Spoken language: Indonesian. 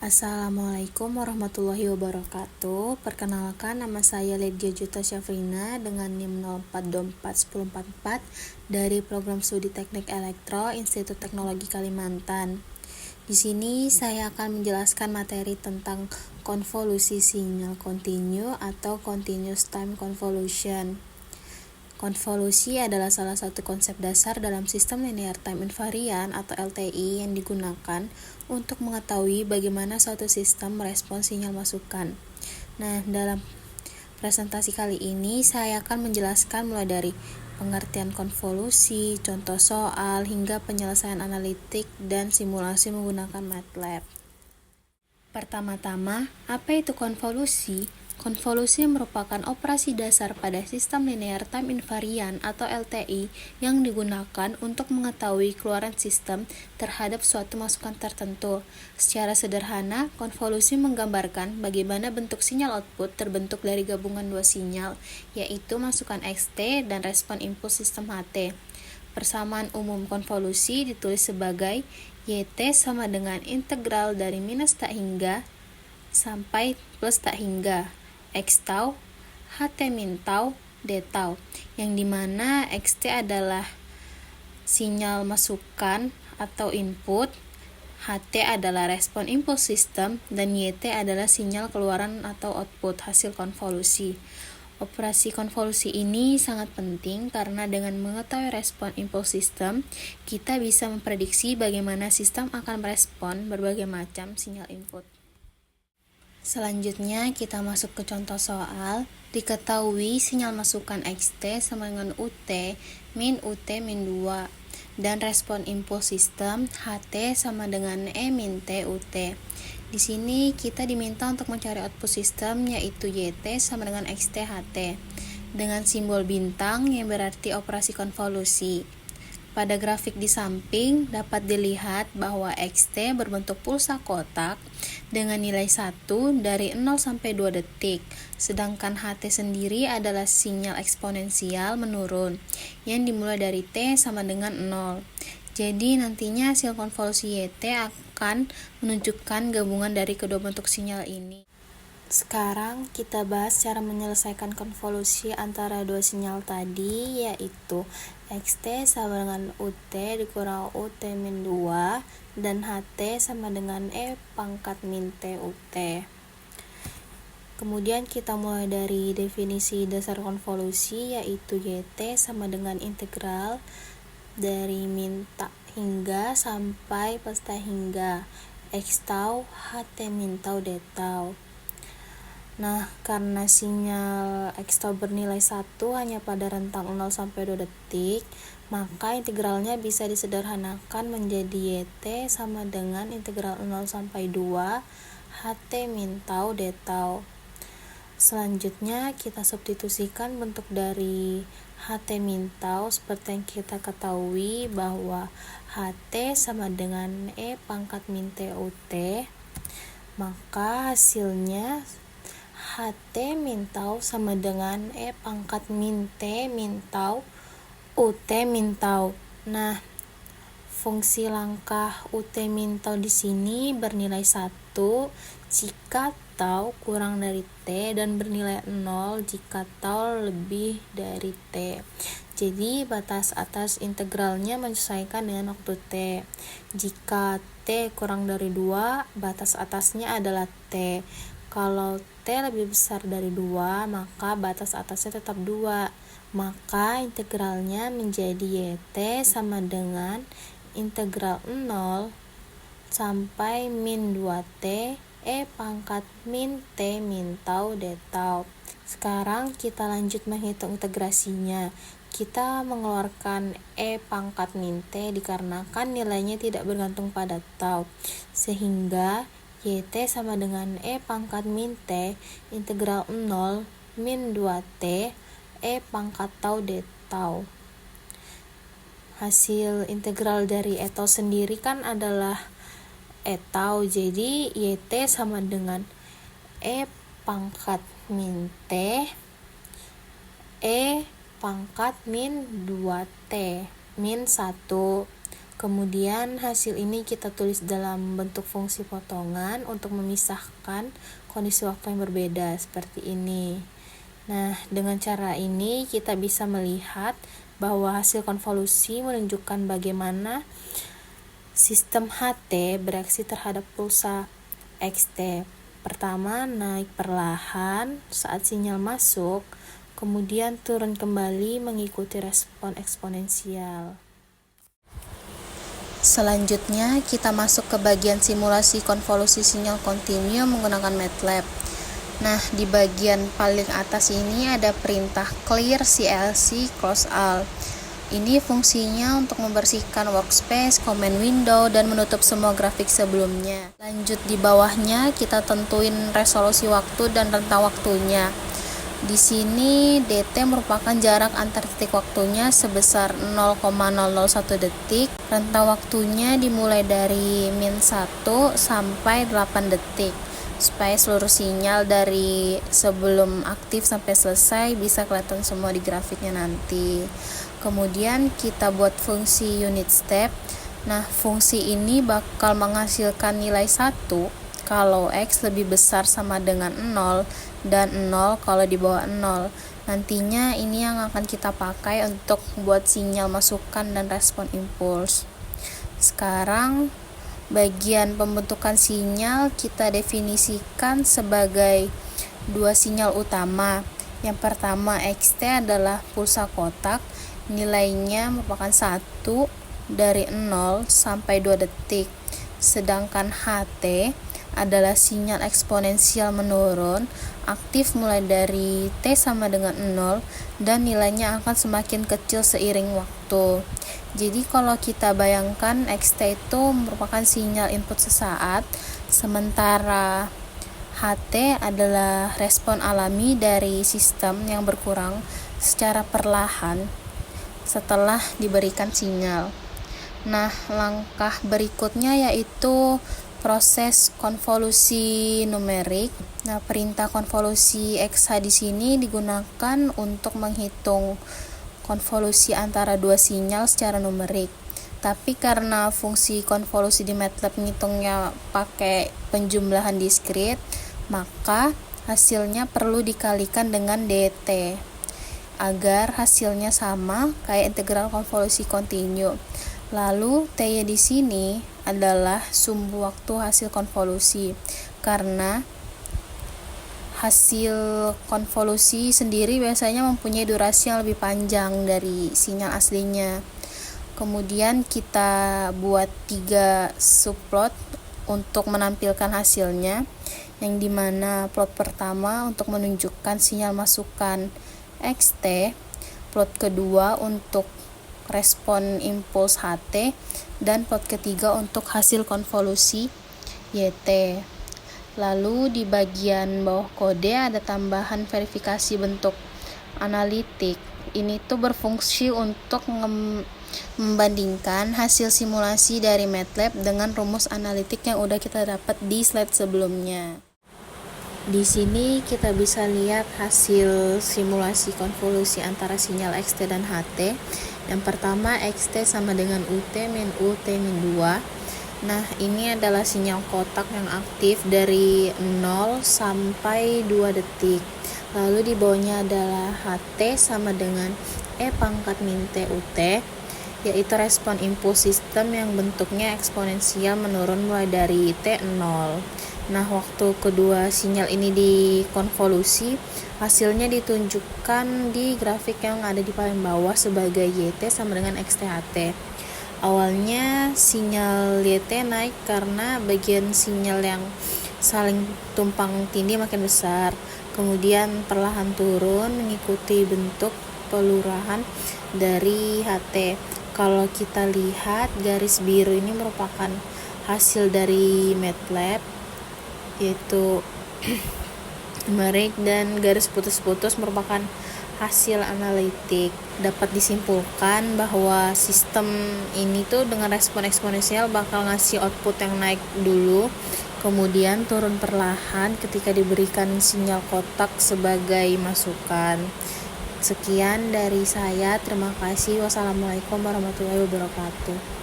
Assalamualaikum warahmatullahi wabarakatuh. Perkenalkan, nama saya Ledia Juta Syafrina dengan NIM 04241044 dari Program Studi Teknik Elektro Institut Teknologi Kalimantan. Di sini saya akan menjelaskan materi tentang konvolusi sinyal kontinu atau continuous time convolution. Konvolusi adalah salah satu konsep dasar dalam sistem linear time invariant atau LTI yang digunakan untuk mengetahui bagaimana suatu sistem merespons sinyal masukan. Nah, dalam presentasi kali ini saya akan menjelaskan mulai dari pengertian konvolusi, contoh soal, hingga penyelesaian analitik dan simulasi menggunakan MATLAB. Pertama-tama, apa itu konvolusi? Konvolusi merupakan operasi dasar pada sistem linear time invariant atau LTI yang digunakan untuk mengetahui keluaran sistem terhadap suatu masukan tertentu. Secara sederhana, konvolusi menggambarkan bagaimana bentuk sinyal output terbentuk dari gabungan dua sinyal, yaitu masukan XT dan respon impuls sistem HT. Persamaan umum konvolusi ditulis sebagai YT sama dengan integral dari minus tak hingga sampai plus tak hingga X tau, HT min tau, D tau, yang dimana XT adalah sinyal masukan atau input, HT adalah respon impuls sistem, dan YT adalah sinyal keluaran atau output hasil konvolusi. Operasi konvolusi ini sangat penting karena dengan mengetahui respon impuls sistem, kita bisa memprediksi bagaimana sistem akan merespon berbagai macam sinyal input. Selanjutnya kita masuk ke contoh soal. Diketahui sinyal masukan XT sama dengan UT min 2 dan respon impuls sistem HT sama dengan E min T UT. Di sini kita diminta untuk mencari output sistem yaitu YT sama dengan XT HT dengan simbol bintang yang berarti operasi konvolusi. Pada grafik di samping dapat dilihat bahwa XT berbentuk pulsa kotak dengan nilai 1 dari 0 sampai 2 detik, sedangkan HT sendiri adalah sinyal eksponensial menurun yang dimulai dari T sama dengan 0. Jadi nantinya hasil konvolusi YT akan menunjukkan gabungan dari kedua bentuk sinyal ini. Sekarang kita bahas cara menyelesaikan konvolusi antara dua sinyal tadi, yaitu XT sama dengan UT dikurang UT min 2 dan HT sama dengan E pangkat min T UT. Kemudian kita mulai dari definisi dasar konvolusi, yaitu YT sama dengan integral dari min tak hingga sampai plus tak hingga X tau HT min tau D tau. Nah, karena sinyal X tau bernilai 1 hanya pada rentang 0 sampai 2 detik, maka integralnya bisa disederhanakan menjadi YT sama dengan integral 0 sampai 2 HT min tau D tau. Selanjutnya kita substitusikan bentuk dari HT min tau seperti yang kita ketahui bahwa HT sama dengan E pangkat min T UT, maka hasilnya HT min tau sama dengan E pangkat min T min tau UT min tau. Nah, fungsi langkah UT min tau di sini bernilai 1 jika tau kurang dari T dan bernilai 0 jika tau lebih dari T. Jadi batas atas integralnya menyesuaikan dengan waktu T. Jika T kurang dari 2, batas atasnya adalah T. Kalau T lebih besar dari 2, maka batas atasnya tetap 2. Maka integralnya menjadi YT sama dengan integral 0 sampai min 2T E pangkat min T min tau D tau. Sekarang kita lanjut menghitung integrasinya. Kita mengeluarkan E pangkat min T dikarenakan nilainya tidak bergantung pada tau, sehingga YT sama dengan E pangkat min T integral 0 min 2T E pangkat tau D tau. Hasil integral dari E tau sendiri kan adalah E tau, jadi YT sama dengan E pangkat min T E pangkat min 2T min 1 Kemudian hasil ini kita tulis dalam bentuk fungsi potongan untuk memisahkan kondisi waktu yang berbeda seperti ini. Nah, dengan cara ini kita bisa melihat bahwa hasil konvolusi menunjukkan bagaimana sistem HT bereaksi terhadap pulsa XT. Pertama, naik perlahan saat sinyal masuk, kemudian turun kembali mengikuti respon eksponensial. Selanjutnya, kita masuk ke bagian simulasi konvolusi sinyal kontinu menggunakan MATLAB. Nah, di bagian paling atas ini ada perintah clear CLC close all. Ini fungsinya untuk membersihkan workspace, command window, dan menutup semua grafik sebelumnya. Lanjut di bawahnya, kita tentuin resolusi waktu dan rentang waktunya. Di sini DT merupakan jarak antar titik waktunya sebesar 0,001 detik. Rentang waktunya dimulai dari min 1 sampai 8 detik. Supaya seluruh sinyal dari sebelum aktif sampai selesai bisa kelihatan semua di grafiknya nanti. Kemudian kita buat fungsi unit step. Nah, fungsi ini bakal menghasilkan nilai 1 kalau X lebih besar sama dengan 0 dan 0 kalau di bawah 0. Nantinya ini yang akan kita pakai untuk buat sinyal masukan dan respon impuls. Sekarang bagian pembentukan sinyal kita definisikan sebagai dua sinyal utama. Yang pertama XT adalah pulsa kotak, nilainya merupakan 1 dari 0 sampai 2 detik. Sedangkan HT adalah sinyal eksponensial menurun, aktif mulai dari T sama dengan 0 dan nilainya akan semakin kecil seiring waktu. Jadi kalau kita bayangkan XT itu merupakan sinyal input sesaat, sementara HT adalah respon alami dari sistem yang berkurang secara perlahan setelah diberikan sinyal. Nah, langkah berikutnya yaitu proses konvolusi numerik. Nah, perintah konvolusi EXA di sini digunakan untuk menghitung konvolusi antara dua sinyal secara numerik. Tapi karena fungsi konvolusi di MATLAB ngitungnya pakai penjumlahan diskrit, maka hasilnya perlu dikalikan dengan DT agar hasilnya sama kayak integral konvolusi kontinu. Lalu T-nya di sini adalah sumbu waktu hasil konvolusi, karena hasil konvolusi sendiri biasanya mempunyai durasi yang lebih panjang dari sinyal aslinya. Kemudian kita buat 3 subplot untuk menampilkan hasilnya, yang dimana plot pertama untuk menunjukkan sinyal masukan XT, plot kedua untuk respon impuls HT, dan plot ketiga untuk hasil konvolusi YT. Lalu di bagian bawah kode ada tambahan verifikasi bentuk analitik. Ini tuh berfungsi untuk membandingkan hasil simulasi dari MATLAB dengan rumus analitik yang udah kita dapat di slide sebelumnya. Di sini kita bisa lihat hasil simulasi konvolusi antara sinyal XT dan HT. Yang pertama, XT sama dengan UT min UT min 2. Nah, ini adalah sinyal kotak yang aktif dari 0 sampai 2 detik. Lalu di bawahnya adalah HT sama dengan E pangkat min T UT, yaitu respon impuls sistem yang bentuknya eksponensial menurun mulai dari T0. Nah, waktu kedua sinyal ini dikonvolusi, hasilnya ditunjukkan di grafik yang ada di paling bawah sebagai YT sama dengan XTHT. Awalnya sinyal YT naik karena bagian sinyal yang saling tumpang tindih makin besar. Kemudian perlahan turun mengikuti bentuk pelurahan dari HT. Kalau kita lihat garis biru ini merupakan hasil dari MATLAB, yaitu numerik, dan garis putus-putus merupakan hasil analitik. Dapat disimpulkan bahwa sistem ini tuh dengan respon eksponensial bakal ngasih output yang naik dulu, kemudian turun perlahan ketika diberikan sinyal kotak sebagai masukan. Sekian dari saya, terima kasih. Wassalamualaikum warahmatullahi wabarakatuh.